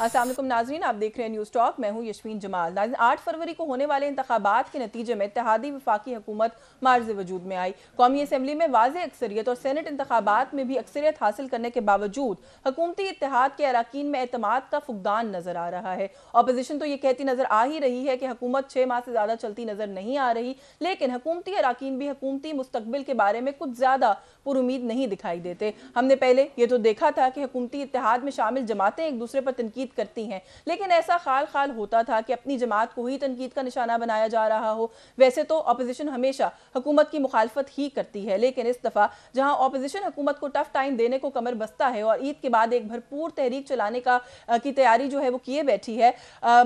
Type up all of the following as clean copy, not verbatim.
अस्सलाम वालेकुम नाज़रीन, आप देख रहे हैं न्यूज़ टॉक। मैं हूं यशवीन जमाल। नाज़रीन, 8 फरवरी को होने वाले इंतखाबात के नतीजे में इत्तेहादी वफाकी हुकूमत मार्ज़ वजूद में आई। कौमी असम्बली में वाज़ेह अक्सरियत और सेनेट इंतखाबात में भी अक्सरियत हासिल करने के बावजूद हुकूमती इत्तेहाद के अरकान में एतमाद का फुकदान नजर आ रहा है। अपोजिशन तो ये कहती नजर आ ही रही है कि हुकूमत 6 माह से ज्यादा चलती नजर नहीं आ रही, लेकिन हुकूमती अरकान भी हुकूमती मुस्तकबिल के बारे में कुछ ज्यादा पुरुमीद नहीं दिखाई देते। हमने पहले ये तो देखा था कि हुकूमती इत्तेहाद में शामिल जमातें एक दूसरे पर तनकीद करती हैं, लेकिन ऐसा खाल खाल होता था कि अपनी जमात को ही तनकीद का निशाना बनाया जा रहा हो। वैसे तो अपोजिशन हमेशा हुकूमत की मुखालफत ही करती है, लेकिन इस दफा जहां अपोजिशन हुकूमत को टफ टाइम देने को कमर बस्ता है और ईद के बाद एक भरपूर तहरीक चलाने की तैयारी जो है वो किए बैठी है,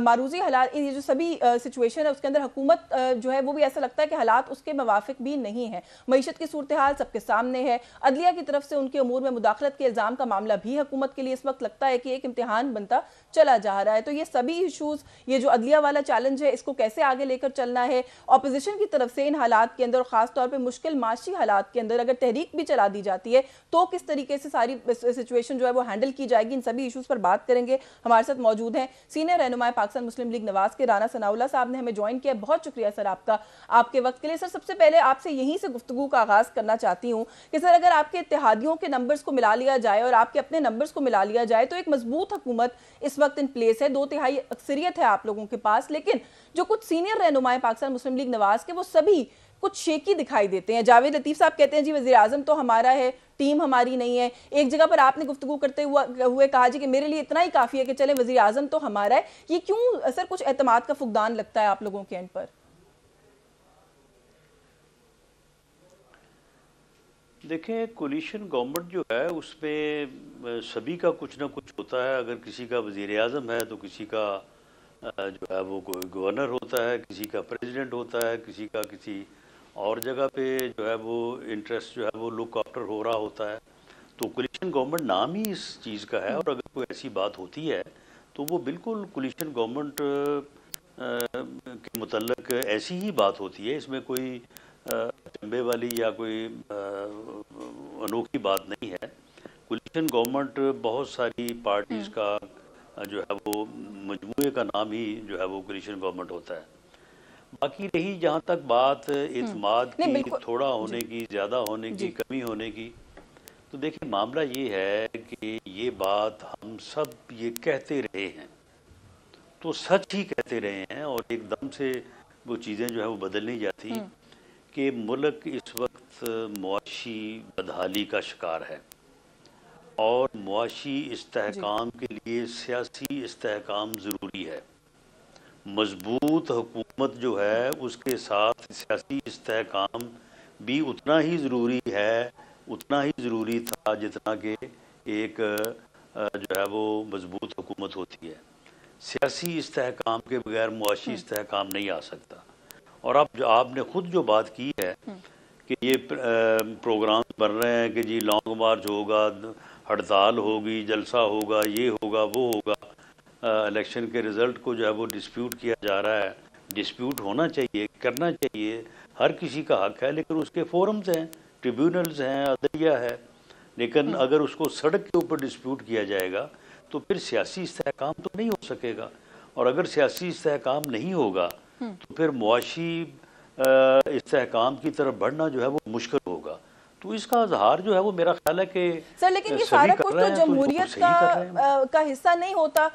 मारूजी हालात, ये जो सभी सिचुएशन है उसके अंदर हुकूमत जो है वो भी ऐसा लगता है कि हालात उसके मुवाफिक भी नहीं है। मईशत की सूरत हाल सबके सामने है। अदलिया की तरफ से उनके अमूर में मुदाखलत के इल्जाम का मामला भी हुकूमत के लिए इस वक्त लगता है कि एक इम्तिहान बनता चला जा रहा है। तो ये सभी इशूज, ये जो अदलिया वाला चैलेंज है, इसको कैसे आगे लेकर चलना है, अपोजिशन की तरफ से इन हालात के अंदर और खासतौर पर मुश्किल माशी हालात के अंदर अगर तहरीक भी चला दी जाती है तो किस तरीके से सारी सिचुएशन जो है वो हैंडल की जाएगी, इन सभी इशूज पर बात करेंगे। हमारे साथ मौजूद हैं सीनियर रहनुमा पाकिस्तान मुस्लिम लीग नवाज के राना सनाउल्लाह साहब ने हमें ज्वाइन किया। बहुत शुक्रिया सर आपका, आपके वक्त के लिए। सर, सबसे पहले आपसे यहीं से गुफ्तगू का आगाज करना चाहती हूँ कि सर, अगर आपके इत्तेहादियों के नंबर्स को मिला लिया जाए और आपके अपने नंबर्स को मिला लिया जाए तो एक मजबूत हुकूमत इस वक्त इन प्लेस है, 2/3 अक्सरियत है आप लोगों के पास, लेकिन जो कुछ सीनियर रहनुमाएं पाकिस्तान मुस्लिम लीग नवाज के वो सभी कुछ शेकी दिखाई देते हैं। जावेद लतीफ साहब कहते हैं जी वज़ीर आज़म तो हमारा है, टीम हमारी नहीं है। एक जगह पर आपने गुफ्तगू करते हुए कहा जी कि मेरे लिए इतना ही काफी है कि चले वज़ीर आज़म तो हमारा है। ये क्यों सर कुछ एतमाद का फुकदान लगता है आप लोगों के एंड पर? देखें, कोलिशन गवर्नमेंट जो है उसमें सभी का कुछ ना कुछ होता है। अगर किसी का वज़ीर आज़म है तो किसी का जो है वो कोई गवर्नर होता है, किसी का प्रेसिडेंट होता है, किसी का किसी और जगह पे जो है वो इंटरेस्ट जो है वो लुक आफ्टर हो रहा होता है। तो कोलिशन गवर्नमेंट नाम ही इस चीज़ का है, और अगर कोई ऐसी बात होती है तो वो बिल्कुल कोलिशन गवर्नमेंट के मुतल्लक ऐसी ही बात होती है। इसमें कोई अचंभे वाली या कोई अनोखी बात नहीं है। कोलिशन गवर्नमेंट बहुत सारी पार्टीज़ का जो है वो मजमूए का नाम ही जो है वो कोलिशन गवर्नमेंट होता है। बाकी रही जहाँ तक बात इत्माद की, थोड़ा होने की, ज़्यादा होने की, कमी होने की, तो देखिए मामला ये है कि ये बात हम सब ये कहते रहे हैं, तो सच ही कहते रहे हैं, और एकदम से वो चीज़ें जो है वो बदल नहीं जाती कि मुल्क इस वक्त मुआशी बदहाली का शिकार है, और मुआशी इस्तेहकाम के लिए सियासी इस्तेहकाम ज़रूरी है। मजबूत हुकूमत जो है उसके साथ सियासी इस्तेहकाम भी उतना ही ज़रूरी है, उतना ही ज़रूरी था जितना कि एक जो है वो मजबूत हुकूमत होती है। सियासी इस्तेहकाम के बगैर मुआशी इस्तेहकाम नहीं आ सकता। और अब जो आपने ख़ुद जो बात की है कि ये प्रोग्राम बन रहे हैं कि जी लॉन्ग मार्च होगा, हड़ताल होगी, जलसा होगा, ये होगा, वो होगा, इलेक्शन के रिज़ल्ट को जो है वो डिस्प्यूट किया जा रहा है। डिस्प्यूट होना चाहिए, करना चाहिए, हर किसी का हक है, लेकिन उसके फोरम्स हैं, ट्रिब्यूनल्स हैं, अदलिया है। लेकिन अगर उसको सड़क के ऊपर डिस्प्यूट किया जाएगा तो फिर सियासी इस्तेहकाम तो नहीं हो सकेगा, और अगर सियासी इस्तेहकाम नहीं होगा तो फिर मुआशी इस्तेहकाम की तरफ बढ़ना जो है वो मुश्किल होगा। तो इसका इजहार जो है वो मेरा ख्याल है कि सर, लेकिन ये सारा कुछ तो जमहूरियत का हिस्सा नहीं होता।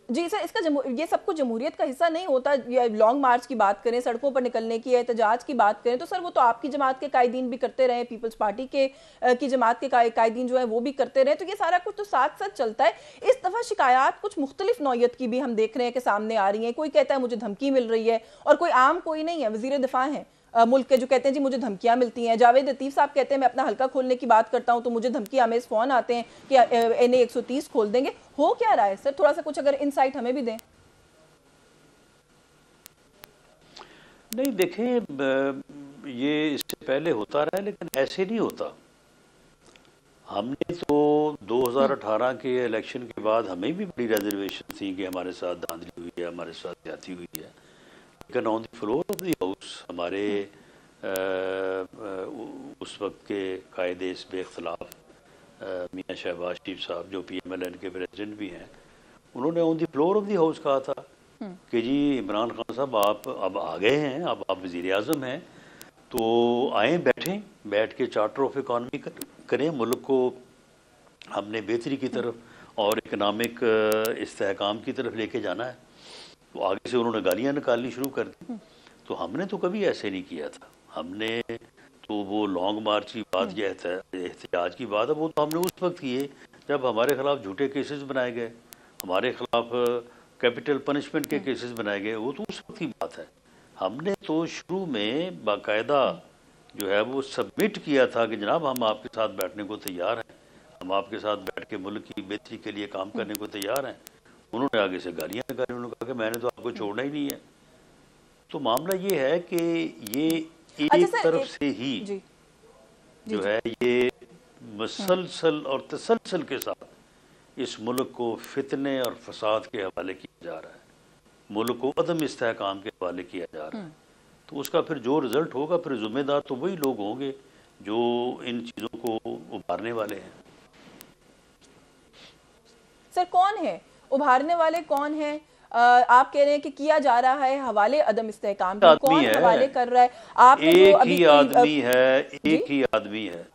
जी सर, ये सब कुछ जमहूरियत का हिस्सा नहीं होता। लॉन्ग मार्च की बात करें, सड़कों पर निकलने की, एहतजाज की बात करें, तो सर वो तो आपकी जमात के कायदीन भी करते रहे, पीपल्स पार्टी की जमात के कायदीन जो है वो भी करते रहे। तो ये सारा कुछ तो साथ साथ चलता है। इस दफा शिकायत कुछ मुख्तलिफ नौयत की भी हम देख रहे हैं कि सामने आ रही है। कोई कहता है मुझे धमकी मिल रही है, और कोई आम कोई नहीं है, वजीर दिफा है मुल्क के, जो कहते हैं जी मुझे धमकियां मिलती हैं। जावेद लतीफ साहब कहते हैं मैं अपना हल्का खोलने की बात करता हूं तो मुझे धमकी आमेज फोन आते हैं कि NA 130 खोल देंगे। हो क्या रहा है सर, थोड़ा सा कुछ अगर इनसाइट हमें भी दें। नहीं, देखें, ये इससे पहले होता रहा है, लेकिन ऐसे नहीं होता। हमने तो 2018 के इलेक्शन के बाद हमें भी बड़ी रिजर्वेशन थी कि हमारे साथ धांधली हुई है, हमारे साथ ज्यादती हुई है, लेकिन on the floor of the house हमारे उस वक्त के कायदे इस बेख्तलाफ मियाँ शहबाज शरीफ साहब, जो PMLN के प्रेसिडेंट भी हैं, उन्होंने on the floor of the house कहा था कि जी इमरान खान साहब आप अब आ गए हैं, अब आप वज़ीर आज़म हैं, तो आए बैठें, बैठ के चार्टर ऑफ इकॉनमी करें, मुल्क को हमने बेहतरी की तरफ और इकनॉमिक इस्तेहकाम की तरफ लेके जाना है। तो आगे से उन्होंने गालियाँ निकालनी शुरू कर दी। तो हमने तो कभी ऐसे नहीं किया था। हमने तो वो लॉन्ग मार्च की बात या एहतजाज की बात है, वो तो हमने उस वक्त किए जब हमारे खिलाफ झूठे केसेस बनाए गए, हमारे खिलाफ कैपिटल पनिशमेंट के केसेस बनाए गए, वो तो उस वक्त की बात है। हमने तो शुरू में बाकायदा जो है वो सबमिट किया था कि जनाब हम आपके साथ बैठने को तैयार हैं, हम आपके साथ बैठ के मुल्क की बेहतरी के लिए काम करने को तैयार हैं। उन्होंने आगे से गालियाँ निकाली, उन्होंने कहा कि मैंने तो आपको छोड़ना ही नहीं है। तो मामला ये है कि ये एक तरफ से ही जो है ये मसलसल और तसलसल के साथ इस मुल्क को फितने और फसाद के हवाले किया जा रहा है, मुल्क को अदम इस्तेहकाम के हवाले किया जा रहा है। तो उसका फिर जो रिजल्ट होगा, फिर जिम्मेदार तो वही लोग होंगे जो इन चीज़ों को उभारने वाले हैं। सर कौन है उभारने वाले, कौन है? आप कह रहे हैं कि किया जा रहा है हवाले अदम इस्तेहकाम के, कौन हवाले कर रहा है? आपने एक ही आदमी है, एक ही आदमी है,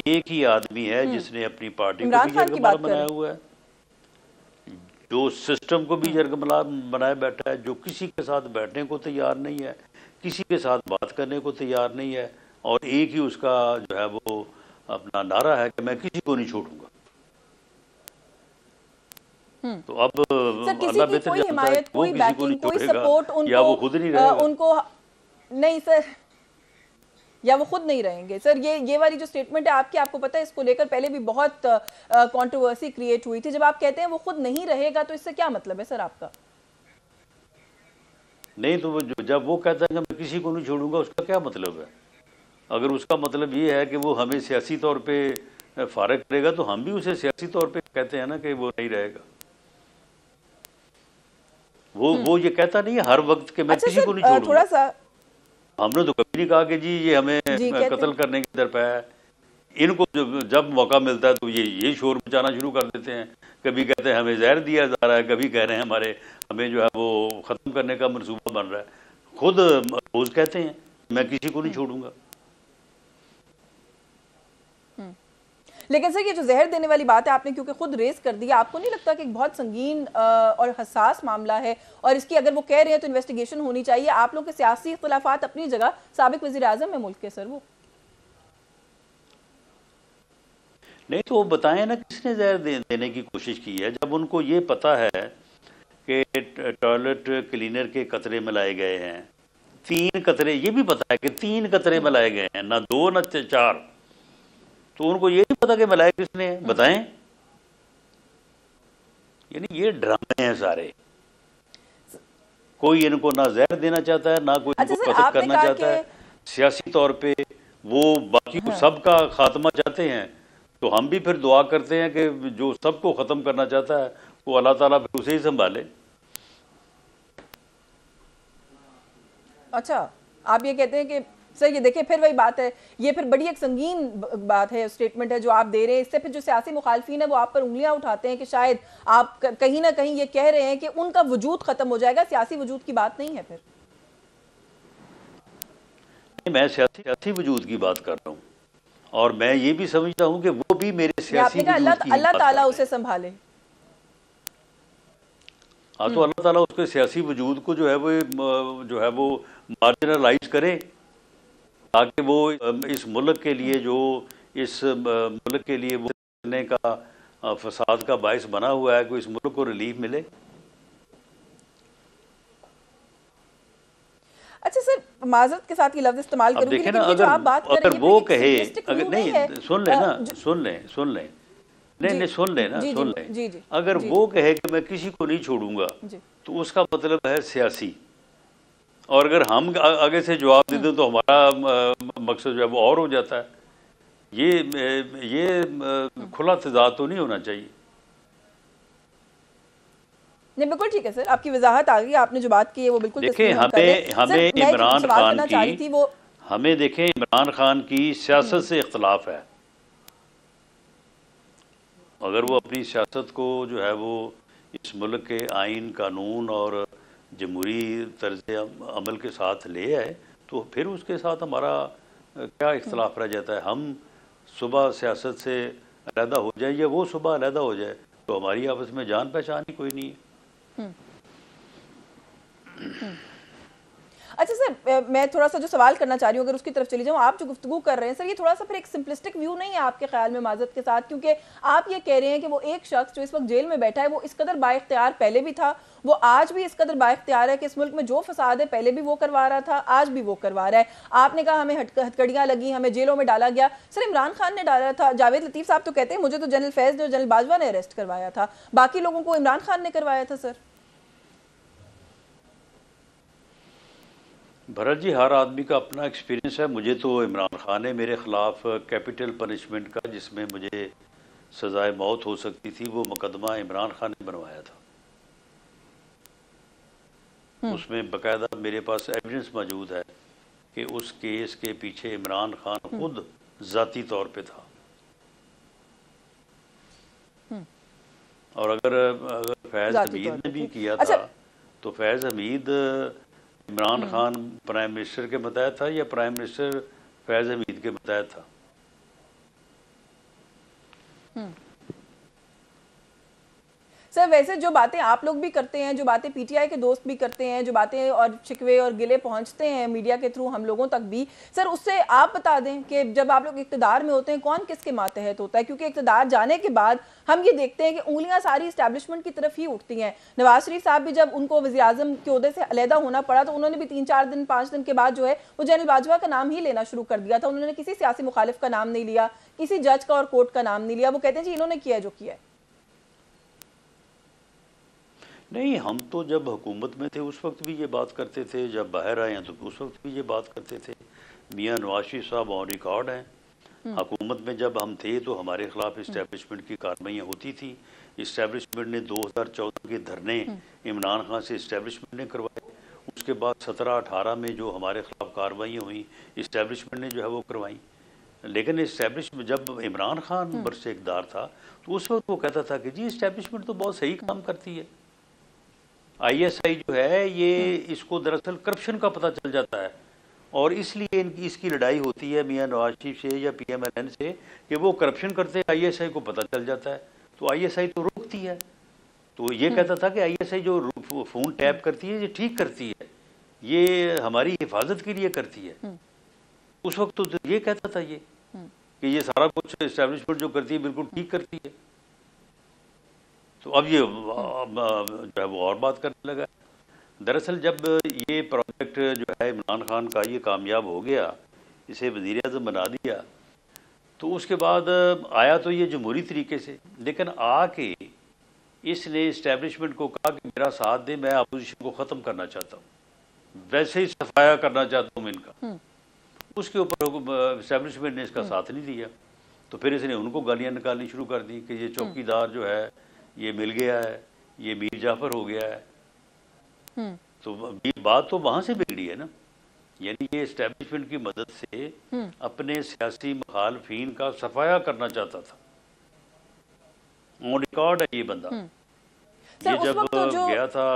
एक ही आदमी है जिसने अपनी पार्टी को भी जरगमला बनाया हुआ है, जो सिस्टम को भी जरगमला बनाए बैठा है, जो किसी के साथ बैठने को तैयार नहीं है, किसी के साथ बात करने को तैयार नहीं है, और एक ही उसका जो है वो अपना नारा है कि मैं किसी को नहीं छोड़ूंगा। तो अब अल्लाह बेहतर कोई हिमायत, कोई बैकिंग, कोई सपोर्ट उनको, या वो खुद नहीं रहेगा, उनको नहीं सर, या वो खुद नहीं रहेंगे। सर ये वाली जो स्टेटमेंट है आपकी, आपको पता है इसको लेकर पहले भी बहुत कंट्रोवर्सी क्रिएट हुई थी। जब आप कहते हैं वो खुद नहीं रहेगा तो इससे क्या मतलब है सर आपका? नहीं तो जब वो कहता है कि मैं किसी को नहीं छोड़ूंगा, उसका क्या मतलब है? अगर उसका मतलब ये है कि वो हमें सियासी तौर पे फारग करेगा, तो हम भी उसे सियासी तौर पे कहते हैं ना कि वो नहीं रहेगा। वो ये कहता नहीं है हर वक्त कि मैं किसी को नहीं छोड़ूंगा। थोड़ा सा हमने तो कभी नहीं कहा कि जी ये हमें कत्ल करने की तरफ है। इनको जब मौका मिलता है तो ये शोर मचाना शुरू कर देते हैं। कभी कहते हैं हमें जहर दिया जा रहा है, कभी कह रहे हैं हमें जो है वो ख़त्म करने का मंसूबा बन रहा है। खुद रोज कहते हैं मैं किसी को नहीं छोड़ूंगा। लेकिन सर ये जो जहर देने वाली बात है आपने क्योंकि खुद रेस कर दिया, आपको नहीं लगता कि एक बहुत संगीन और हसास मामला है, और इसकी अगर वो कह रहे हैं तो इन्वेस्टिगेशन होनी चाहिए? आप लोग के सियासी इख्तिलाफात अपनी जगह, साबिक वज़ीर आज़म है मुल्क के सर, वो नहीं तो वो बताएं ना किसने जहर देने की कोशिश की है। जब उनको ये पता है कि टॉयलेट क्लीनर के कतरे मिलाए गए हैं, 3 कतरे, ये भी पता है कि 3 कतरे मिलाए गए हैं, ना 2 ना 4, तो उनको ये नहीं पता कि मिलाए किसने, बताएं। यानी ये ड्रामे हैं सारे। कोई इनको ना जहर देना चाहता है, ना कोई इनको कत्ल करना चाहता है। सियासी तौर पे वो बाकी सबका खात्मा चाहते हैं, तो हम भी फिर दुआ करते हैं कि जो सबको ख़त्म करना चाहता है वो अल्लाह ताला फिर उसे ही संभाले। अच्छा, आप ये कहते हैं कि सर ये देखिए फिर वही बात है, ये फिर बड़ी एक संगीन बात है, स्टेटमेंट है जो आप दे रहे हैं। इससे फिर जो सियासी मुखालफीन है वो आप पर उंगलियां उठाते हैं कि शायद आप कहीं ना कहीं ये कह रहे हैं कि उनका वजूद खत्म हो जाएगा, सियासी वजूद की बात नहीं है। फिर मैं सियासी वजूद की बात कर रहा हूँ, और मैं ये भी समझता हूँ कि वो भी मेरे सियासी अल्लाह ताला उसे संभाले। हाँ, तो अल्लाह ताला उसके सियासी वजूद को जो है वो मार्जिनलाइज करे, ताकि वो इस मुल्क के लिए वो करने का फसाद का बायस बना हुआ है, कोई इस मुल्क को रिलीफ मिले। अच्छा सर, माजरत के साथ ये लफ्ज इस्तेमाल करूंगी, लेकिन अगर आप बात कर अगर वो कहे, अगर नहीं सुन लें अगर वो कहे कि मैं किसी को नहीं छोड़ूंगा, तो उसका मतलब है सियासी। और अगर हम आगे से जवाब दे दें तो हमारा मकसद जो है वो और हो जाता है। ये खुला तजाद तो नहीं होना चाहिए। नहीं बिल्कुल ठीक है सर, आपकी वजाहत आ गई, आपने जो बात की है वो बिल्कुल। देखें हमें इमरान खान की सियासत से इख्तलाफ है, अगर वो अपनी सियासत को जो है वो इस मुल्क के आइन कानून और जमहूरी तर्ज अमल के साथ ले आए तो फिर उसके साथ हमारा क्या इख्तलाफ रह जाता है। हम सुबह सियासत से अलहदा हो जाए या वो सुबह अलहदा हो जाए तो हमारी आपस में जान पहचान ही कोई नहीं है। अच्छा सर, मैं थोड़ा सा जो सवाल करना चाह रही हूँ अगर उसकी तरफ चली जाऊँ, आप जो गुफ्तगू कर रहे हैं सर, ये थोड़ा सा फिर एक सिंपलिस्टिक व्यू नहीं है आपके ख्याल में माजरत के साथ? क्योंकि आप ये कह रहे हैं कि वो एक शख्स जो इस वक्त जेल में बैठा है वो इस कदर बाइख्तियार पहले भी था, वो आज भी इस कदर बाइख्तियार है कि इस मुल्क में जो फसाद है पहले भी वो करवा रहा था, आज भी वो करवा रहा है। आपने कहा हमें हथकड़ियाँ लगी, हमें जेलों में डाला गया। सर इमरान खान ने डाला था, जावेद लतीफ़ साहब तो कहते हैं मुझे तो जनरल फैज़ ने और जनरल बाजवा ने अरेस्ट करवाया था, बाकी लोगों को इमरान खान ने करवाया था। सर भरत जी, हर आदमी का अपना एक्सपीरियंस है। मुझे तो इमरान खान ने मेरे ख़िलाफ़ कैपिटल पनिशमेंट का, जिसमें मुझे सज़ाए मौत हो सकती थी, वो मुकदमा इमरान खान ने बनवाया था। उसमें बाकायदा मेरे पास एविडेंस मौजूद है कि उस केस के पीछे इमरान खान खुद ज़ाती तौर पे था। और अगर फैज़ हमीद ने भी किया था तो फैज़ हमीद इमरान खान प्राइम मिनिस्टर के मतहत था या प्राइम मिनिस्टर फैज़ हमीद के मतहत था? सर वैसे जो बातें आप लोग भी करते हैं, जो बातें पीटीआई के दोस्त भी करते हैं, जो बातें और शिकवे और गिले पहुंचते हैं मीडिया के थ्रू हम लोगों तक भी, सर उससे आप बता दें कि जब आप लोग इक़्तिदार में होते हैं कौन किसके मातहत होता है? क्योंकि इक़्तिदार जाने के बाद हम ये देखते हैं कि उंगलियां सारी इस्टेब्लिशमेंट की तरफ ही उठती हैं। नवाज शरीफ साहब भी जब उनको वज़ीर आज़म के ओहदे से अलहदा होना पड़ा तो उन्होंने भी 3-4 दिन 5 दिन के बाद जो है वो जनरल बाजवा का नाम ही लेना शुरू कर दिया था। उन्होंने किसी सियासी मुखालिफ का नाम नहीं लिया, किसी जज का और कोर्ट का नाम नहीं लिया। वो कहते हैं जी इन्होंने किया जो किया है। नहीं, हम तो जब हुकूमत में थे उस वक्त भी ये बात करते थे, जब बाहर आए हैं तो उस वक्त भी ये बात करते थे। मियाँ नवाज शरीफ साहब ऑन रिकॉर्ड हैं। हुकूमत में जब हम थे तो हमारे खिलाफ इस्टेब्लिशमेंट की कार्रवाइयाँ होती थी। इस्टेब्लिशमेंट ने 2014 के धरने इमरान खान से इस्टेब्लिशमेंट ने करवाए। उसके बाद 17-18 में जो हमारे खिलाफ कार्रवाइयाँ हुई इस्टेब्लिशमेंट ने जो है वो करवाई। लेकिन इस्टेब्लिशमेंट जब इमरान खान बरसे इक़्तिदार था तो उस वक्त वो कहता था कि जी इस्टेब्लिशमेंट तो बहुत सही काम करती है। आईएसआई जो है ये इसको दरअसल करप्शन का पता चल जाता है और इसलिए इसकी लड़ाई होती है मियाँ नवाज शरीफ से या पीएमएलएन से कि वो करप्शन करते हैं, आईएसआई को पता चल जाता है तो आईएसआई तो रोकती है। तो ये कहता था कि आईएसआई जो फ़ोन टैप करती है ये ठीक करती है, ये हमारी हिफाजत के लिए करती है। उस वक्त तो ये कहता था ये कि ये सारा कुछ इस्टेब्लिशमेंट जो करती है बिल्कुल ठीक करती है। तो अब ये जो है वो और बात करने लगा। दरअसल जब ये प्रोजेक्ट जो है इमरान खान का ये कामयाब हो गया, इसे वज़ीर आज़म बना दिया, तो उसके बाद आया तो ये जमहूरी तरीके से, लेकिन आके इसने इस्टेब्लिशमेंट को कहा कि मेरा साथ दे, मैं अपोजिशन को ख़त्म करना चाहता हूँ, वैसे ही सफाया करना चाहता हूँ इनका। उसके ऊपर इस्टेब्लिशमेंट ने इसका साथ नहीं दिया तो फिर इसने उनको गालियाँ निकालनी शुरू कर दी कि ये चौकीदार जो है ये मिल गया है, ये मीर जाफर हो गया है। तो बात तो वहां से बिगड़ी है ना, यानी ये एस्टेब्लिशमेंट की मदद से अपने सियासी मुखालफीन का सफाया करना चाहता था। ऑन रिकॉर्ड है ये बंदा। ये जब गया था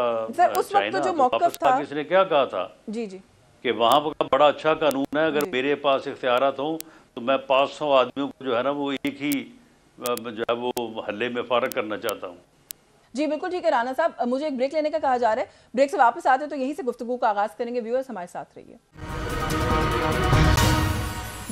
चाइना तो वापस था, किसने क्या कहा था जी जी कि वहां का बड़ा अच्छा कानून है, अगर मेरे पास इख्तियारात हों तो मैं 500 आदमियों को जो है ना वो एक ही जो है वो हल्ले में फारग करना चाहता हूँ। जी बिल्कुल ठीक है राना साहब, मुझे एक ब्रेक लेने का कहा जा रहा है, ब्रेक से वापस आते हैं तो यहीं से गुफ्तगू का आगाज करेंगे। व्यूअर्स हमारे साथ रहिए।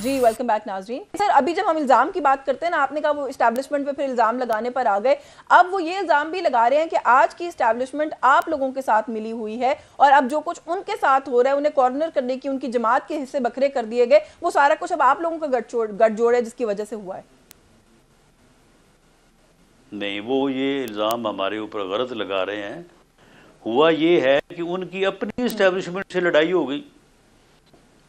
जी वेलकम बैक नाजरीन। सर अभी जब हम इल्ज़ाम की बात करते हैं ना, आपने कहा वो इस्टेब्लिशमेंट पे फिर इल्ज़ाम लगाने पर आ गए, अब वो ये इल्ज़ाम भी लगा रहे हैं कि आज की इस्टेब्लिशमेंट आप लोगों के साथ मिली हुई है और अब जो कुछ उनके साथ हो रहा है, उन्हें कॉर्नर करने की, उनकी जमात के हिस्से बखरे कर दिए गए, वो सारा कुछ अब आप लोगों का गठजोड़ है जिसकी वजह से हुआ है। नहीं, वो ये इल्ज़ाम हमारे ऊपर गलत लगा रहे हैं। हुआ ये है कि उनकी अपनी इस्टेब्लिशमेंट से लड़ाई हो गई।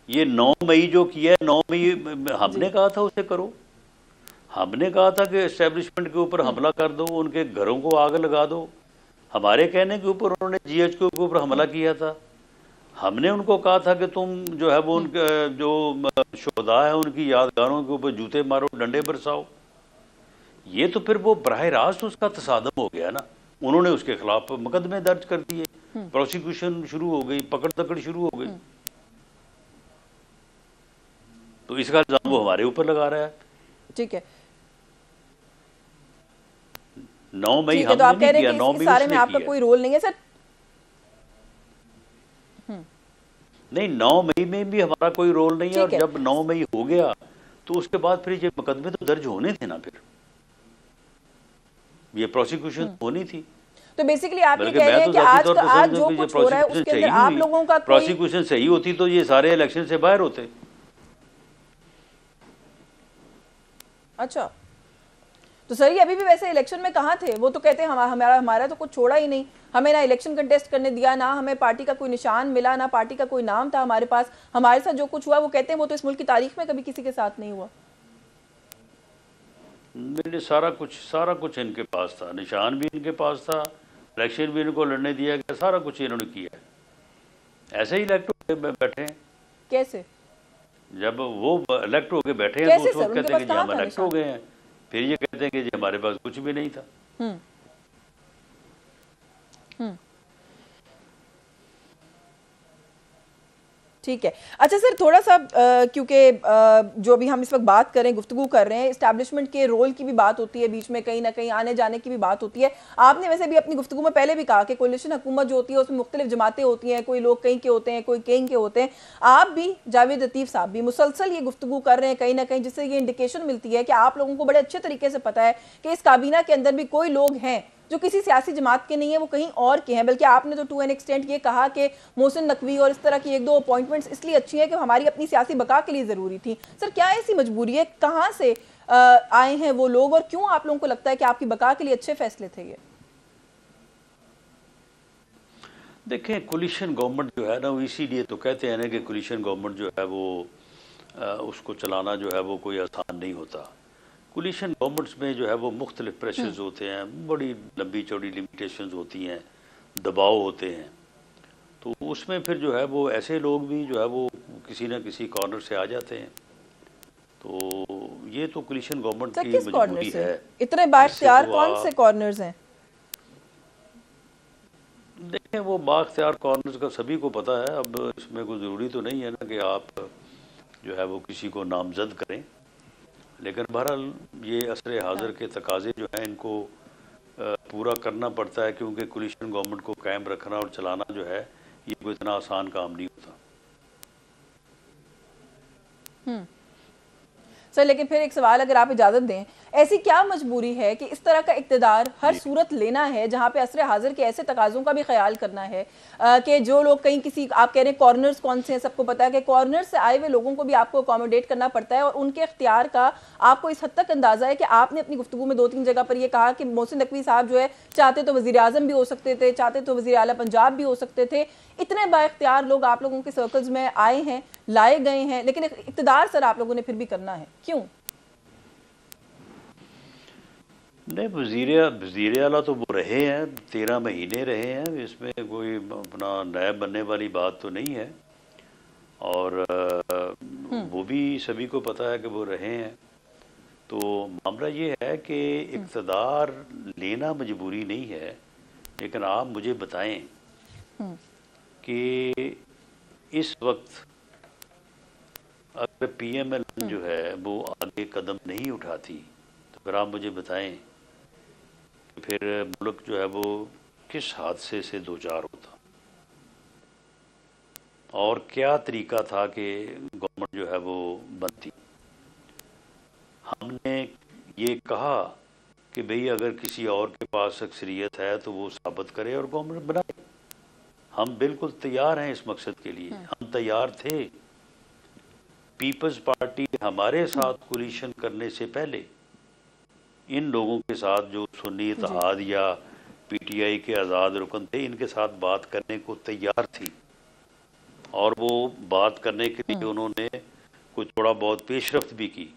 ये 9 मई जो किया है, 9 मई हमने कहा था उसे करो, हमने कहा था कि इस्टेब्लिशमेंट के ऊपर हमला कर दो, उनके घरों को आग लगा दो। हमारे कहने के ऊपर उन्होंने जीएचक्यू के ऊपर हमला किया था। हमने उनको कहा था कि तुम जो है वो उनके जो शुहदा है उनकी यादगारों के ऊपर जूते मारो, डंडे बरसाओ। ये तो फिर वो बराह रास्त उसका तसादम हो गया ना, उन्होंने उसके खिलाफ मुकदमे दर्ज कर दिए, प्रोसिक्यूशन शुरू हो गई, पकड़ दकड़ शुरू हो गई, तो इसका इल्जाम वो हमारे ऊपर लगा रहा है। ठीक है, 9 मई ठीक है, तो हमने आप कह नहीं रहे किया, हैं कि 9 इस मई सारे में उसने आपका किया। कोई रोल नहीं है सर? नहीं, 9 मई में भी हमारा कोई रोल नहीं है, और ठीक है, जब 9 मई हो गया तो उसके बाद फिर ये मुकदमे तो दर्ज होने थे ना, फिर ये प्रोसिक्यूशन होनी थी। तो बेसिकली आप ये बल्कि कह मैं रहे हैं तो कि ज़ाती आज तौर का पर आज समझता जो हूँ कि ये कुछ हो रहा है प्रोसिक्यूशन उसके सही अंदर नहीं आप हुई, लोगों का कोई प्रोसिक्यूशन सही होती तो ये सारे इलेक्शन से बाहर होते। अच्छा, तो सर ये अभी भी वैसे इलेक्शन में कहाँ थे? वो तो कहते हैं हमारा हमारा तो कुछ छोड़ा ही नहीं, हमें ना इलेक्शन कंटेस्ट करने दिया, ना हमें पार्टी का कोई निशान मिला, ना पार्टी का कोई नाम था हमारे पास, हमारे साथ जो कुछ हुआ वो कहते हैं वो तो इस मुल्क की तारीख में कभी किसी के साथ नहीं हुआ। मैंने सारा कुछ इनके पास था, निशान भी इनके पास था, इलेक्शन भी इनको लड़ने दिया गया, सारा कुछ इन्होंने किया है। ऐसे ही इलेक्ट होके बैठे हैं। कैसे जब वो इलेक्ट होके बैठे हैं तो कैसे उस सर, वक्त उनके कहते हैं पास कि जी कहाँ हम था इलेक्ट हो निशान? गए हैं, फिर ये कहते हैं कि जी हमारे पास कुछ भी नहीं था। हम्म हम्म ठीक है। अच्छा सर, थोड़ा सा क्योंकि जो अभी हम इस वक्त बात कर रहे हैं, गुफ्तगू कर रहे हैं, इस्टेब्लिशमेंट के रोल की भी बात होती है, बीच में कहीं ना कहीं आने जाने की भी बात होती है। आपने वैसे भी अपनी गुफ्तगू में पहले भी कहा कि कोलिशन हुकूमत जो होती है उसमें मुख्तलिफ जमातें होती हैं, कोई लोग कहीं के होते हैं, कोई कहीं के होते हैं। आप भी, जावेद लतीफ़ साहब भी मुसलसल ये गुफ्तगू कर रहे हैं कहीं ना कहीं, जिससे ये इंडिकेशन मिलती है कि आप लोगों को बड़े अच्छे तरीके से पता है कि इस काबीना के अंदर भी कोई लोग हैं जो किसी सियासी जमात के नहीं है, वो कहीं और के हैं। बल्कि आपने तो टू एन एक्सटेंट ये कहा कि मोहसिन नकवी और इस तरह की एक दो अपॉइंटमेंट्स इसलिए अच्छी हैं कि हमारी अपनी सियासी बका के लिए ज़रूरी थी। सर क्या ऐसी मजबूरी है, कहाँ से आए हैं वो लोग, और क्यों आप लोगों को लगता है कि आपकी बका के लिए अच्छे फैसले थे ये? देखें, कोलिशन गवर्नमेंट जो है ना, वो इसीलिए तो कहते हैं ना कि कोलिशन गवर्नमेंट जो है वो उसको चलाना जो है वो कोई आसान नहीं होता। कोलिशन गवर्नमेंट्स में जो है वो मुख्तलिफ प्रेशर्स होते हैं, बड़ी लंबी चौड़ी लिमिटेशंस होती हैं, दबाव होते हैं, तो उसमें फिर जो है वो ऐसे लोग भी जो है वो किसी न किसी कॉर्नर से आ जाते हैं। तो ये तो कोलिशन गवर्नमेंट सर की किस कॉर्नर मजबूरी से? है। इतने बाइख्तियार तो कौन से कॉर्नर्स हैं? देखें, वो बाख्तियार कॉर्नर्स का सभी को पता है। अब इसमें कोई ज़रूरी तो नहीं है ना कि आप जो है वो किसी को नामजद करें, लेकिन बहरहाल ये असर हाज़िर के तकाजे जो हैं इनको पूरा करना पड़ता है, क्योंकि कोलिशन गवर्नमेंट को कायम रखना और चलाना जो है ये कोई इतना आसान काम नहीं होता। सर लेकिन फिर एक सवाल अगर आप इजाज़त दें, ऐसी क्या मजबूरी है कि इस तरह का इक़्तिदार हर सूरत लेना है जहाँ पे असर हाजिर के ऐसे तकाज़ों का भी ख्याल करना है कि जो लोग कहीं किसी, आप कह रहे हैं कॉर्नर्स कौन से हैं, सबको पता है कि कॉर्नर से आए हुए लोगों को भी आपको अकोमोडेट करना पड़ता है, और उनके इख्तियार का आपको इस हद तक अंदाज़ा है कि आपने अपनी गुफ्तगू में 2-3 जगह पर यह कहा कि मोहसिन नकवी साहब जो है चाहते तो वज़ीर आज़म भी हो सकते थे, चाहते तो वज़ीर आला पंजाब भी हो सकते थे। इतने बाइख्तियार लोग आप लोगों के सर्कल्स में आए हैं, लाए गए हैं, लेकिन इक़्तिदार सर आप लोगों ने फिर भी करना है, क्यों? नहीं, वज़ीर आला तो वो रहे हैं, 13 महीने रहे हैं, इसमें कोई अपना नया बनने वाली बात तो नहीं है, और वो भी सभी को पता है कि वो रहे हैं। तो मामला ये है कि इक़्तिदार लेना मजबूरी नहीं है, लेकिन आप मुझे बताएं कि इस वक्त अगर PMLN जो है वो आगे कदम नहीं उठाती, तो फिर आप मुझे बताएं कि फिर मुल्क जो है वो किस हादसे से दो चार होता, और क्या तरीका था कि गवर्नमेंट जो है वो बनती। हमने ये कहा कि भाई अगर किसी और के पास अक्सरियत है तो वो साबित करे और गवर्नमेंट बनाए। हम बिल्कुल तैयार हैं इस मकसद के लिए, हम तैयार थे। पीपल्स पार्टी हमारे साथ कोलिशन करने से पहले इन लोगों के साथ जो सुन्नी इत्तेहाद या PTI के आज़ाद रुकन थे, इनके साथ बात करने को तैयार थी, और वो बात करने के लिए उन्होंने कुछ थोड़ा बहुत पेशरफ्त भी की।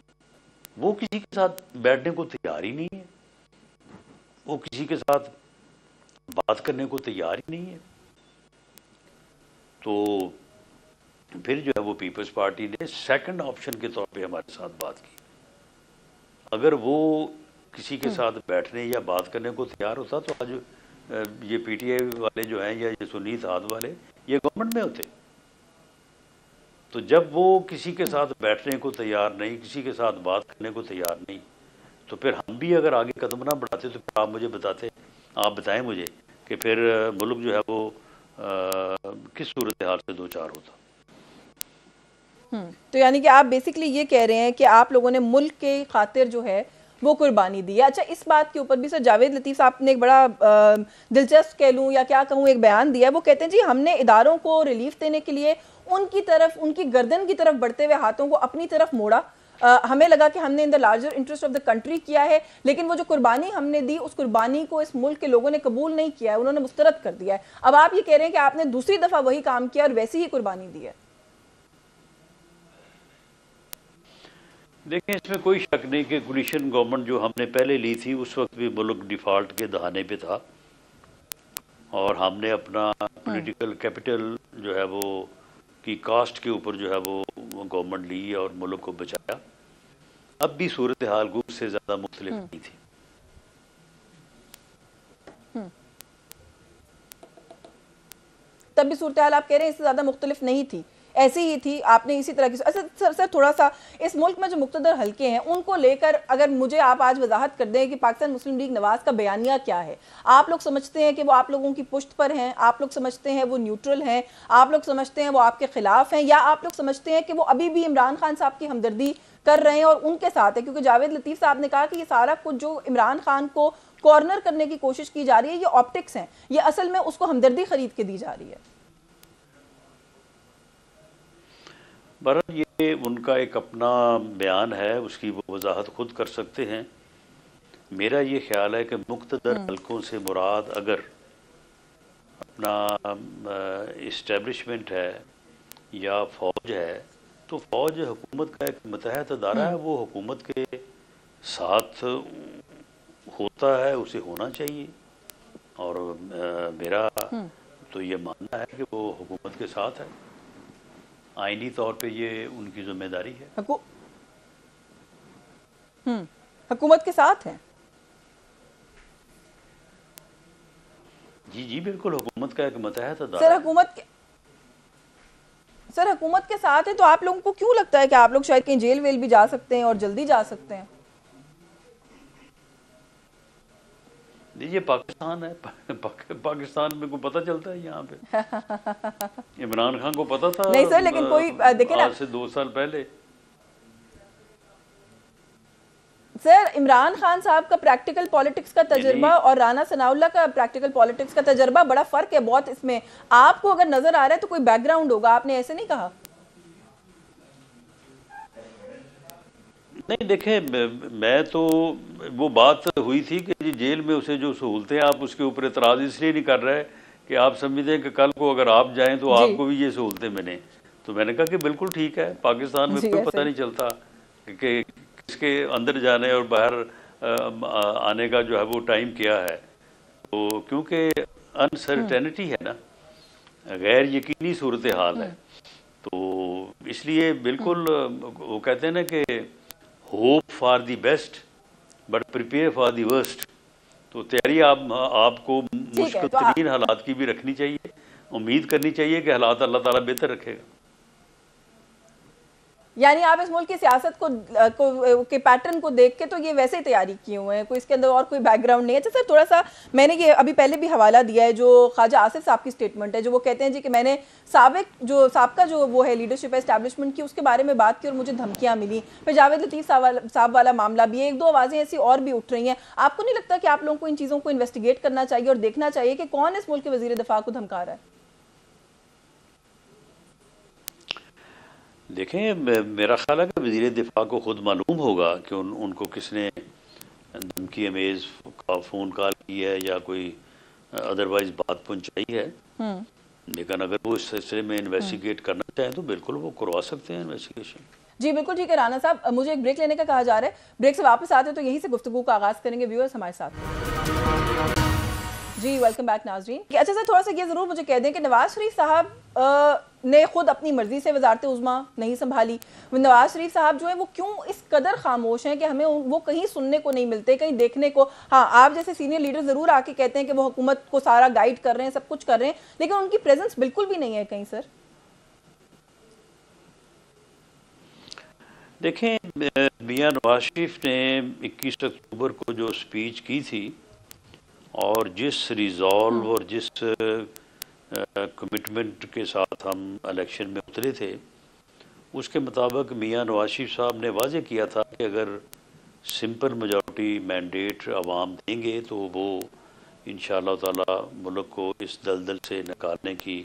वो किसी के साथ बैठने को तैयार ही नहीं है, वो किसी के साथ बात करने को तैयार ही नहीं है। तो फिर जो है वो पीपल्स पार्टी ने सेकंड ऑप्शन के तौर पे हमारे साथ बात की। अगर वो किसी के साथ बैठने या बात करने को तैयार होता तो आज ये पीटीआई वाले जो हैं या ये सुन्नी इत्तेहाद वाले ये गवर्नमेंट में होते। तो जब वो किसी के साथ बैठने को तैयार नहीं, किसी के साथ बात करने को तैयार नहीं, तो फिर हम भी अगर आगे कदम ना बढ़ाते तो फिर आप बताएं मुझे कि फिर मुल्क जो है वो किस सूरत हाल से दो चार होता। तो यानी कि आप बेसिकली ये कह रहे हैं कि आप लोगों ने मुल्क के खातिर जो है वो कुर्बानी दी है। अच्छा, इस बात के ऊपर भी सर जावेद लतीफ़ साहब ने एक बड़ा दिलचस्प कह लूँ या क्या कहूँ एक बयान दिया है। वो कहते हैं जी हमने इदारों को रिलीफ देने के लिए उनकी तरफ, उनकी गर्दन की तरफ बढ़ते हुए हाथों को अपनी तरफ मोड़ा। हमें लगा कि हमने in the larger interest of the country किया है, लेकिन वो जो कुर्बानी हमने दी उस कुर्बानी को इस मुल्क के लोगों ने कबूल नहीं किया है, उन्होंने मुस्तरद कर दिया है। अब आप ये कह रहे हैं कि आपने दूसरी दफा वही काम किया और वैसी ही कुर्बानी दी है। देखें, इसमें कोई शक नहीं कि कोलिशन गवर्नमेंट जो हमने पहले ली थी उस वक्त भी मुल्क डिफॉल्ट के दहाने पे था और हमने अपना पॉलिटिकल कैपिटल जो है वो की कास्ट के ऊपर जो है वो गवर्नमेंट ली और मुल्क को बचाया। अब भी सूरत हाल उससे ज़्यादा मुख्तलिफ नहीं थी। तब भी सूरत हाल आप कह रहे हैं इससे ज़्यादा मुख्तलिफ नहीं थी, ऐसी ही थी, आपने इसी तरह की। अच्छा सर थोड़ा सा इस मुल्क में जो मुक़्तदर हल्के हैं उनको लेकर अगर मुझे आप आज वजाहत कर दें कि पाकिस्तान मुस्लिम लीग नवाज का बयानिया क्या है। आप लोग समझते हैं कि वो आप लोगों की पुश्त पर हैं, आप लोग समझते हैं वो न्यूट्रल हैं, आप लोग समझते हैं वो आपके खिलाफ हैं, या आप लोग समझते हैं कि वो अभी भी इमरान खान साहब की हमदर्दी कर रहे हैं और उनके साथ है? क्योंकि जावेद लतीफ़ साहब ने कहा कि ये सारा कुछ जो इमरान खान को कॉर्नर करने की कोशिश की जा रही है ये ऑप्टिक्स हैं, ये असल में उसको हमदर्दी खरीद के दी जा रही है। बहरहाल ये उनका एक अपना बयान है, उसकी वो वजाहत खुद कर सकते हैं। मेरा ये ख्याल है कि मुक़्तदर हल्कों से मुराद अगर अपना इस्टेब्लिशमेंट है या फ़ौज है तो फ़ौज हुकूमत का एक मुतहद अदारा है, वो हुकूमत के साथ होता है, उसे होना चाहिए। और मेरा तो ये मानना है कि वो हुकूमत के साथ है, आईनी तौर पे ये उनकी जिम्मेदारी है। हुकूमत के साथ है। जी जी बिल्कुल, हुकूमत का एक मुतहद अदारा। सर हुकूमत के साथ है तो आप लोगों को क्यों लगता है कि आप लोग शायद कहीं जेल वेल भी जा सकते हैं और जल्दी जा सकते हैं? ये पाकिस्तान है, पाकिस्तान में को पता चलता है यहाँ पे। इमरान खान को पता था नहीं सर, लेकिन कोई देखे ना, आज से 2 साल पहले। सर इमरान खान साहब का प्रैक्टिकल पॉलिटिक्स का तजर्बा और राना सनाउल्लाह का प्रैक्टिकल पॉलिटिक्स का तजर्बा बड़ा फर्क है बहुत इसमें। आपको अगर नजर आ रहा है तो कोई बैकग्राउंड होगा, आपने ऐसे नहीं कहा। नहीं देखें, मैं तो वो बात हुई थी कि जी जेल में उसे जो सहूलतें, आप उसके ऊपर एतराज़ इसलिए नहीं कर रहे कि आप समझते हैं कि कल को अगर आप जाएं तो आपको भी ये सहूलतें मिलें। तो मैंने कहा कि बिल्कुल ठीक है, पाकिस्तान में कोई पता नहीं चलता कि किसके अंदर जाने और बाहर आने का जो है वो टाइम क्या है। तो क्योंकि अनसर्टेनिटी है ना, गैर यकीनी सूरत हाल है, तो इसलिए बिल्कुल वो कहते हैं ना कि hope for the best but prepare for the worst. तो तैयारी आपको मुश्किल तरीन हालात की भी रखनी चाहिए, उम्मीद करनी चाहिए कि हालात अल्लाह ताला बेहतर रखेगा। यानी आप इस मुल्क की सियासत के पैटर्न को देख के तो ये वैसे ही तैयारी किए हुए हैं, कोई इसके अंदर और कोई बैकग्राउंड नहीं है। अच्छा सर थोड़ा सा मैंने ये अभी पहले भी हवाला दिया है जो ख्वाजा आसिफ साहब की स्टेटमेंट है, जो वो कहते हैं जी कि मैंने साबिका जो वो है लीडरशिप एस्टैब्लिशमेंट की, उसके बारे में बात की और मुझे धमकियां मिली। फिर जावेद लतीफ़ साहब वाला मामला भी है, 1-2 आवाज़ें ऐसी और भी उठ रही हैं। आपको नहीं लगता कि आप लोगों को इन चीज़ों को इन्वेस्टिगेट करना चाहिए और देखना चाहिए कि कौन इस मुल्क के वज़ीर दिफा को धमका रहा है? देखें, मेरा ख्याल है कि वज़ीर दिफा को खुद मालूम होगा कि उनको किसने धमकी अमेज़ का फ़ोन कॉल की है या कोई अदरवाइज बात पहुंचाई है। लेकिन अगर वो इस सिलसिले में इन्वेस्टिगेट करना चाहें तो बिल्कुल वो करवा सकते हैं इन्वेस्टिगेशन। जी बिल्कुल ठीक है राना साहब, मुझे एक ब्रेक लेने का कहा जा रहा है, ब्रेक से वापस आते हैं तो यहीं से गुफ्तगू का आगाज़ करेंगे। व्यूअर्स हमारे साथ जी, वेलकम बैक नाजरीन। अच्छा सर थोड़ा सा ये ज़रूर मुझे कह दें कि नवाज शरीफ साहब ने खुद अपनी मर्जी से वजारत उज़्मा नहीं संभाली। नवाज शरीफ साहब जो है वो क्यों इस कदर खामोश हैं कि हमें वो कहीं सुनने को नहीं मिलते, कहीं देखने को। हाँ, आप जैसे सीनियर लीडर जरूर आके कहते हैं कि वो हुकूमत को सारा गाइड कर रहे हैं, सब कुछ कर रहे हैं, लेकिन उनकी प्रेजेंस बिल्कुल भी नहीं है कहीं सर। देखें, मियां नवाज शरीफ ने 21 अक्टूबर को जो स्पीच की थी और जिस रिजॉल्व और जिस कमिटमेंट के साथ हम इलेक्शन में उतरे थे, उसके मुताबिक मियां नवाज शरीफ साहब ने वाज़े किया था कि अगर सिंपल मेजॉरिटी मैंडेट अवाम देंगे तो वो इंशाअल्लाह ताला मुल्क को इस दलदल से निकालने की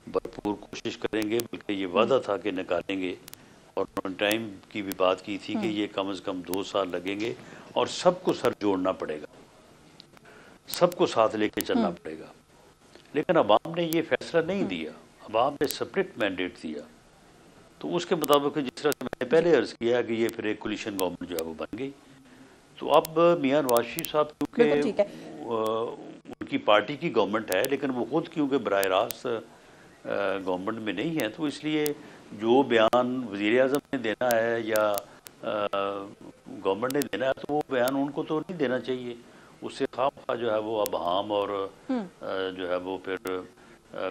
भरपूर कोशिश करेंगे, बल्कि ये वादा था कि निकालेंगे। और टाइम की भी बात की थी कि ये कम से कम 2 साल लगेंगे और सबको सर जोड़ना पड़ेगा, सबको साथ लेके चलना पड़ेगा। लेकिन अवाम ने ये फैसला नहीं दिया, अवाम ने सेपरेट मैंडेट दिया। तो उसके मुताबिक जिस तरह से मैंने पहले अर्ज़ किया कि ये फिर एक कोलिशन गवर्नमेंट जो है वो बन गई। तो अब मियां नवाज शरीफ साहब क्योंकि उनकी पार्टी की गवर्नमेंट है, लेकिन वो खुद क्योंकि बराह रास्त गवर्नमेंट में नहीं है, तो इसलिए जो बयान वज़ीर आज़म ने देना है या गवर्नमेंट ने देना है, तो वो बयान उनको तो नहीं देना चाहिए। उससे खाम जो है वो अबहम और जो है वो फिर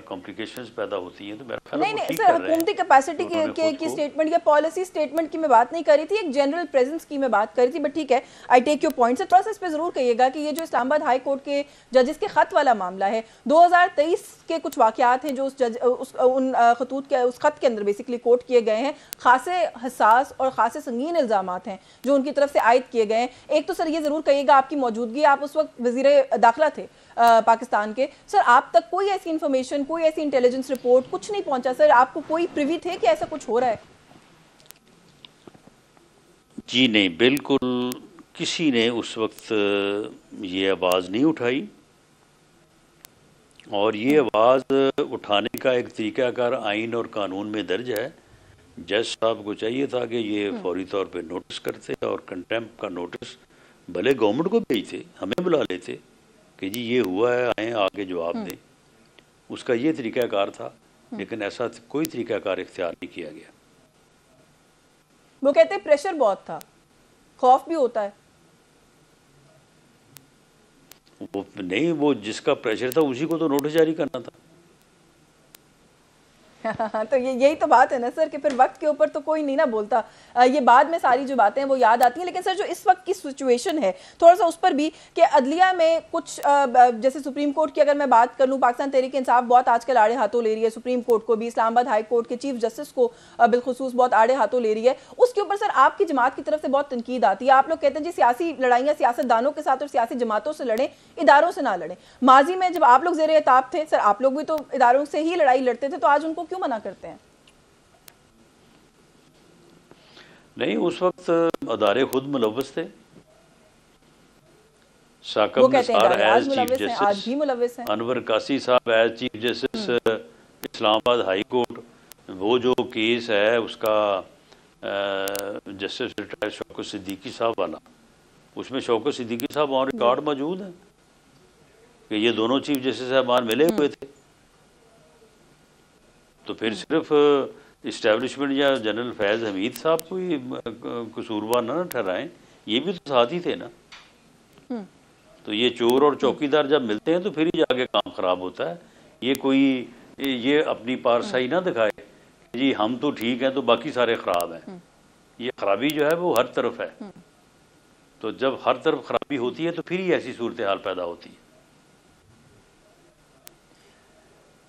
कॉम्प्लिकेशंस पैदा होती हैं। तो मेरा ख्याल नहीं नहीं सर, हुकूमती कैपेसिटी की स्टेटमेंट या पॉलिसी स्टेटमेंट की मैं बात नहीं कर रही थी, एक जनरल प्रेजेंस की मैं बात कर रही थी। बट ठीक है, आई टेक योर पॉइंट। थोड़ा सा इस पे जरूर कहिएगा कि ये जो इस्लामाबाद हाई कोर्ट के जजेस के खत वाला मामला है, 2023 के कुछ वाकयात हैं जो उस खत के अंदर बेसिकली कोट किए गए हैं, खासे हसास और खासे संगीन इल्जामात हैं जो उनकी तरफ से आयद किए गए हैं। एक तो सर ये जरूर कहिएगा, आपकी मौजूदगी, आप उस वक्त वजीर दाखिला थे पाकिस्तान के, सर आप तक कोई ऐसी इंफॉर्मेशन, कोई ऐसी इंटेलिजेंस रिपोर्ट कुछ नहीं पहुंचा सर? आपको कोई प्रिवी थे कि ऐसा कुछ हो रहा है? जी नहीं, बिल्कुल किसी ने उस वक्त ये आवाज़ नहीं उठाई। और ये आवाज़ उठाने का एक तरीक़ाकार आइन और कानून में दर्ज है। जज साहब को चाहिए था कि ये फौरी तौर पे नोटिस करते और कंटेम्प्ट का नोटिस भले गवर्नमेंट को भेजते, हमें बुला लेते कि जी ये हुआ है, आए आके जवाब दें। उसका ये तरीक़ाकार था, लेकिन ऐसा कोई तरीक़ाकार इख्तियार नहीं किया गया। वो कहते हैं प्रेशर बहुत था, खौफ भी होता है। वो नहीं, वो जिसका प्रेशर था उसी को तो नोटिस जारी करना था। तो यही तो बात है ना सर कि फिर वक्त के ऊपर तो कोई नहीं ना बोलता। ये बाद में सारी जो बातें हैं वो याद आती हैं। लेकिन सर जो इस वक्त की सिचुएशन है, थोड़ा सा उस पर भी कि अदलिया में कुछ जैसे सुप्रीम कोर्ट की अगर मैं बात कर लूँ, पाकिस्तान तहरीक इंसाफ बहुत आजकल आड़े हाथों ले रही है सुप्रीम कोर्ट को भी, इस्लामाबाद हाई कोर्ट के चीफ जस्टिस को बिलखुसूस बहुत आड़े हाथों ले रही है। उसके ऊपर सर आपकी जमात की तरफ से बहुत तनकीद आती है। आप लोग कहते हैं जी सियासी लड़ाइयाँ सियासतदानों के साथ और सियासी जमातों से लड़ें, इदारों से ना लड़ें। माजी में जब आप लोग ज़ेर एताब थे सर, आप लोग भी तो इदारों से ही लड़ाई लड़ते थे, तो आज उनको क्यों मना करते हैं? नहीं, उस वक्त अदारे खुद मुलव्वस थे। Saqib Nisar as chief justice, Anwar Kasi साहब as chief justice Islamabad high court. वो जो केस है उसका जस्टिस रिटायर्ड शौकत सिद्दीकी साहब वाला, उसमें शौकत सिद्दीकी साहब ऑन रिकॉर्ड मौजूद हैं कि ये दोनों चीफ जस्टिस साहबान मिले हुए थे। तो फिर सिर्फ इस्टेब्लिशमेंट या जनरल फैज़ हमीद साहब को ही कसूरवार ना ठहराएं, ये भी तो साथ ही थे ना। तो ये चोर और चौकीदार जब मिलते हैं तो फिर ही जाके काम खराब होता है। ये कोई ये अपनी पारसाई ना दिखाए जी हम तो ठीक हैं तो बाकी सारे ख़राब हैं। ये खराबी जो है वो हर तरफ है। तो जब हर तरफ खराबी होती है तो फिर ही ऐसी सूरत हाल पैदा होती है।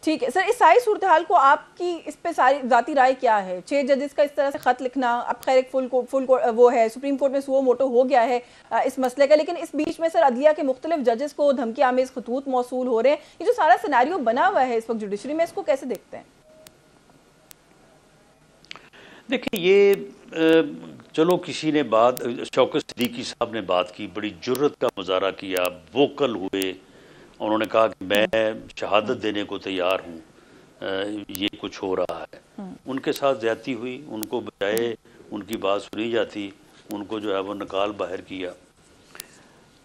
ठीक है सर, इस सारी सूरत हाल को आपकी इस पे सारी जाती राय क्या है? 6 जजेस का इस तरह से खत लिखना, अब खैर एक फुल वो है सुप्रीम कोर्ट में सुओ मोटो हो गया है इस मसले का, लेकिन इस बीच में सर अदलिया के मुख्तलिफ जजेस को धमकी आमेज खतूत मौसूल हो रहे हैं। ये जो सारा सिनेरियो बना हुआ है इस वक्त जुडिशरी में, इसको कैसे देखते हैं? देखिए ये चलो किसी ने बात, शौकत सिद्दीकी साहब ने बात की, बड़ी जुर्रत का मुजाहरा किया, वोकल हुए, उन्होंने कहा कि मैं शहादत देने को तैयार हूँ, ये कुछ हो रहा है। उनके साथ ज़्यादती हुई, उनको बजाय उनकी बात सुनी जाती उनको जो है वो निकाल बाहर किया।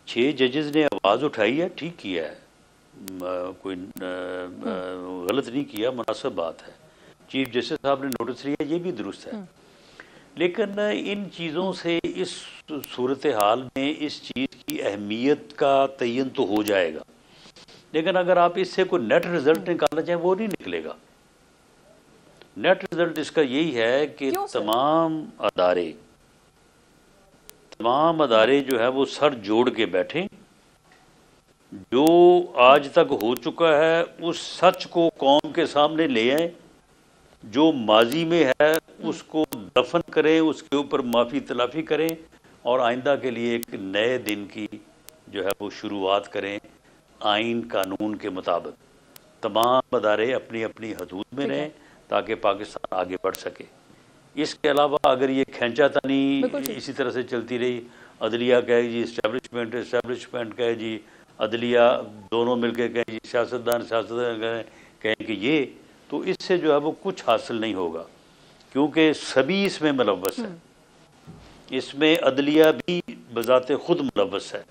6 जजेस ने आवाज़ उठाई है, ठीक किया है, कोई गलत नहीं किया, मुनासिब बात है। चीफ जस्टिस साहब ने नोटिस लिया, ये भी दुरुस्त है। लेकिन इन चीज़ों से इस सूरत हाल में इस चीज़ की अहमियत का तयन तो हो जाएगा, लेकिन अगर आप इससे कोई नेट रिज़ल्ट निकालना चाहें वो नहीं निकलेगा। नेट रिज़ल्ट इसका यही है कि तमाम अदारे जो है वो सर जोड़ के बैठें, जो आज तक हो चुका है उस सच को कौम के सामने ले आए, जो माजी में है उसको दफन करें, उसके ऊपर माफ़ी तलाफ़ी करें और आइंदा के लिए एक नए दिन की जो है वो शुरुआत करें आइन कानून के मुताबिक। तमाम अदारे अपनी अपनी हदूद में रहें ताकि पाकिस्तान आगे बढ़ सके। इसके अलावा अगर ये खींचातानी इसी तरह से चलती रही, अदलिया कहे जी इस्टेब्लिशमेंट कहे जी अदलिया, दोनों मिलकर कहें जी सियासतदान कहें कि ये, तो इससे जो है वो कुछ हासिल नहीं होगा, क्योंकि सभी इसमें मुलव्वस है। इसमें अदलिया भी बजाते खुद मुलव्वस है,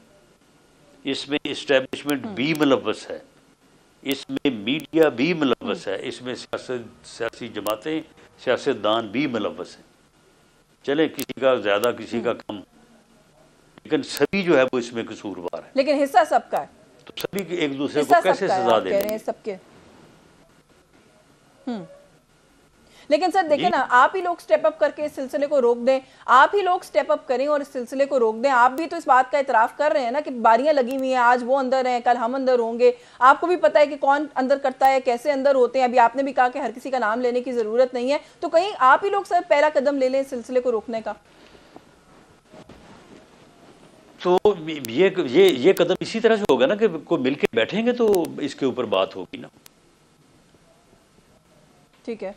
इसमें इस्टेब्लिशमेंट भी मुलव्वस है, इसमें मीडिया भी मुलव्वस है, इसमें सियासी जमातें सियासतदान भी मुलव्वस हैं। चले किसी का ज़्यादा किसी का कम, लेकिन सभी जो है वो इसमें कसूरवार है। लेकिन हिस्सा सबका है, तो सभी एक दूसरे को कैसे सजा दे रहे हैं सबके। लेकिन सर देखिए ना, आप ही लोग स्टेप अप करके इस सिलसिले को रोक दें, आप ही लोग स्टेप अप करें और इस सिलसिले को रोक दें। आप भी तो इस बात का इतराफ कर रहे हैं ना कि बारियां लगी हुई हैं, आज वो अंदर हैं, कल हम अंदर होंगे। आपको भी पता है कि कौन अंदर करता है, कैसे अंदर होते हैं। अभी आपने भी कहा कि हर किसी का नाम लेने की जरूरत नहीं है, तो कहीं आप ही लोग सर पहला कदम ले लें इस सिलसिले को रोकने का। तो ये कदम इसी तरह से होगा ना कि कोई मिलके बैठेंगे तो इसके ऊपर बात होगी ना। ठीक है,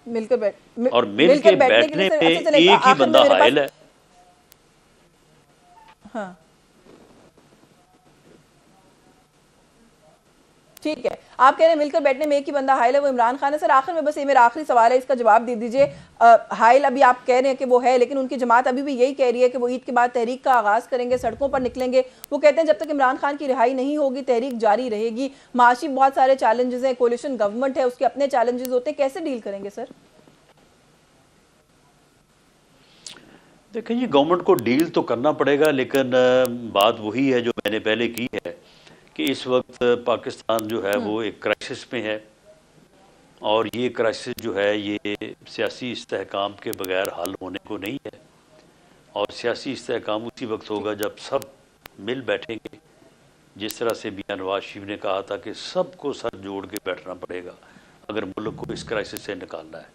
मिलकर बैठने पे एक ही बंदा हायल है। हाँ ठीक है, आप कह रहे हैं मिलकर बैठने में एक ही बंदा हायल है, वो इमरान खान है। सर आखिर में बस ये मेरा आखिरी सवाल है, इसका जवाब दे दीजिए। हायल अभी आप कह रहे हैं कि वो है, लेकिन उनकी जमात अभी भी यही कह रही है कि वो ईद के बाद तहरीक का आगाज करेंगे, सड़कों पर निकलेंगे। वो कहते हैं जब तक इमरान खान की रिहाई नहीं होगी तहरीक जारी रहेगी। माशी बहुत सारे चैलेंजेस हैं, कोलिशन गवर्नमेंट है, उसके अपने चैलेंजेस होते हैं, कैसे डील करेंगे सर? देखिए जी, गवर्नमेंट को डील तो करना पड़ेगा, लेकिन बात वही है जो मैंने पहले की है कि इस वक्त पाकिस्तान जो है वो एक क्राइसिस में है, और ये क्राइसिस जो है ये सियासी इस्तेहकाम के बगैर हल होने को नहीं है। और सियासी इस्तेहकाम उसी वक्त होगा जब सब मिल बैठेंगे, जिस तरह से मियां नवाज शरीफ ने कहा था कि सबको सर जोड़ के बैठना पड़ेगा अगर मुल्क को इस क्राइसिस से निकालना है।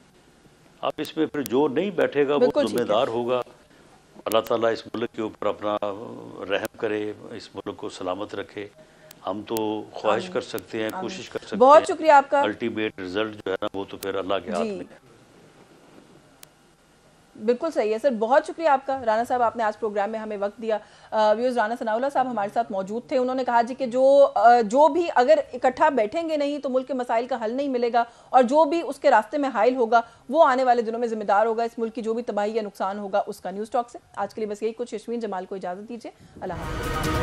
अब इसमें फिर जो नहीं बैठेगा वो जिम्मेदार होगा। अल्लाह ताला इस मुल्क के ऊपर अपना रहम करे, इस मुल्क को सलामत रखे। हम तो ख्वाहिश कर सकते हैं, कोशिश कर सकते हैं। बहुत शुक्रिया आपका। अल्टीमेट रिजल्ट जो है ना वो तो फिर अल्लाह के हाथ में है। बिल्कुल सही है सर, बहुत शुक्रिया आपका राना साहब, आपने आज प्रोग्राम में हमें वक्त दिया। व्यूअर्स, राना सनाउल्लाह साहब हमारे साथ मौजूद थे। उन्होंने कहा जी कि जो भी अगर इकट्ठा बैठेंगे नहीं तो मुल्क के मसाइल का हल नहीं मिलेगा, और जो भी उसके रास्ते में हाइल होगा वो आने वाले दिनों में जिम्मेदार होगा। इस मुल्क की जो भी तबाही या नुकसान होगा उसका। न्यूज़ टॉक से आज के लिए बस यही कुछ। यशवीन जमाल को इजाजत दीजिए, अल्लाह हाफ़िज़।